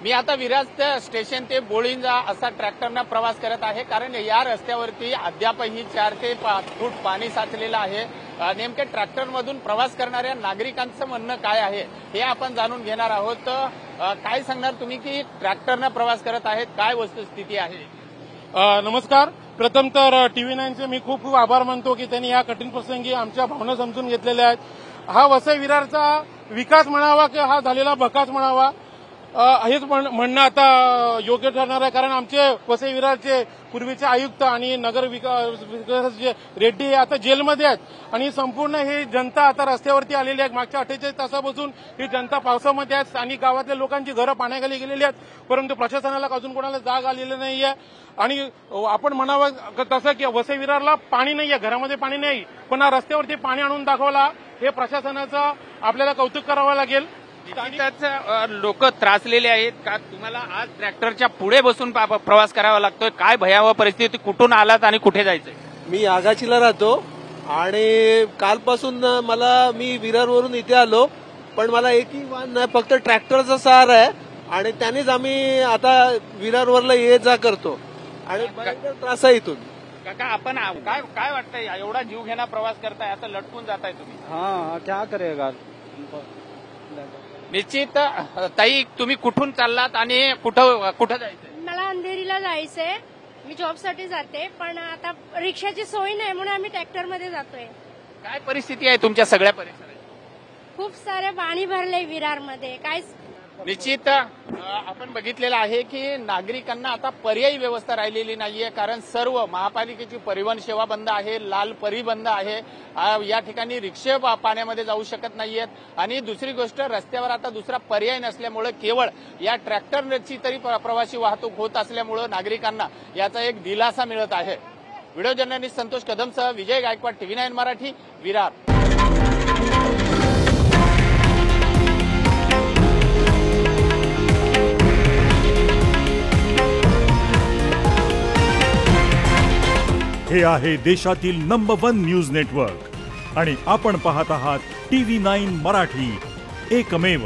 मी आता विराज स्टेशन ते बोळिंजा असा ट्रॅक्टरनं प्रवास करत आहे, कारण या रस्त्यावरती अद्यापही 4 ते 5 फूट पाणी साचलेलं आहे। नेमके ट्रॅक्टरमधून प्रवास करणाऱ्या नागरिकांचं म्हणणं काय आहे हे आपण जाणून घेणार आहोत। काय सांगणार तुम्ही की ट्रॅक्टरनं प्रवास करत आहेत, काय वस्तुस्थिती आहे? नमस्कार। प्रथम तर TV9चे मी खूप खूप आभार मानतो की त्यांनी या कठीण प्रसंगी आमच्या भावना समजून घेतलेल्या आहेत। हा वसई विरारचा विकास म्हणावा की हा झालेला भकास म्हणावा, हेच म्हणणं आता योग्य ठरणार आहे, कारण आमचे वसई विरारचे पूर्वीचे आयुक्त आणि नगर विकास रेड्डी हे आता जेलमध्ये आहेत आणि संपूर्ण ही जनता आता रस्त्यावरती आलेली आहे। मागच्या 48 तासापासून ही जनता पावसामध्ये आहे आणि गावातल्या लोकांची घरं पाण्याखाली गेलेली आहेत, परंतु प्रशासनाला अजून कोणाला जाग आलेली नाहीये। आणि आपण म्हणावं तसं की वसई विरारला पाणी नाहीये, घरामध्ये पाणी नाही, पण हा रस्त्यावरती पाणी आणून दाखवला, हे प्रशासनाचं आपल्याला कौतुक करावं लागेल। लोक त्रासलेले आहेत का? तुम्हाला आज ट्रॅक्टरच्या पुढे बसून प्रवास करावा लागतोय, काय भयावह परिस्थिती, कुठून आलात आणि कुठे जायचंय? मी आगाशीला राहतो आणि कालपासून मी विरारवरून इथे आलो, पण मला एकही वाहन नाही, फक्त ट्रॅक्टरचा सहारा आहे आणि त्यानेच आम्ही आता विरारवरला ये जा करतो आणि भयंकर त्रास आहे इथून। काका, आपण काय वाटतंय, एवढा जीव घेणा प्रवास करताय, असं लटकून जाताय तुम्ही? हाँ, क्या करेगा। निश्चित। ताई, तुम्ही कुठून चाललात आणि कुठं जायचंय? मला अंधेरीला जायचंय, मी जॉबसाठी जाते, पण आता रिक्षाची सोय नाही म्हणून आम्ही ट्रॅक्टरमध्ये जातोय। काय परिस्थिती आहे तुमच्या सगळ्या परिसरात? खूप सारे पाणी भरले विरारमध्ये, काय निश्चित आपण बघितलेलं आहे की नागरिकांना आता पर्यायी व्यवस्था राहिलेली नाहीये, कारण सर्व महापालिकेची परिवहन सेवा बंद आहे, लाल परी बंद आहे, या ठिकाणी रिक्षे पाण्यामध्ये जाऊ शकत नाहीयेत आणि दुसरी गोष्ट, रस्त्यावर आता दुसरा पर्याय नसल्यामुळे केवळ या ट्रॅक्टरची तरी प्रवासी वाहतूक होत असल्यामुळे नागरिकांना याचा एक दिलासा मिळत आहे। व्हिडिओ जर्नलिस्ट संतोष कदमसह विजय गायकवाड, TV9 मराठी, विरार। हे आहे देशातील नंबर 1 न्यूज नेटवर्क आणि आपण पाहत आहात TV9 मराठी, एकमेव।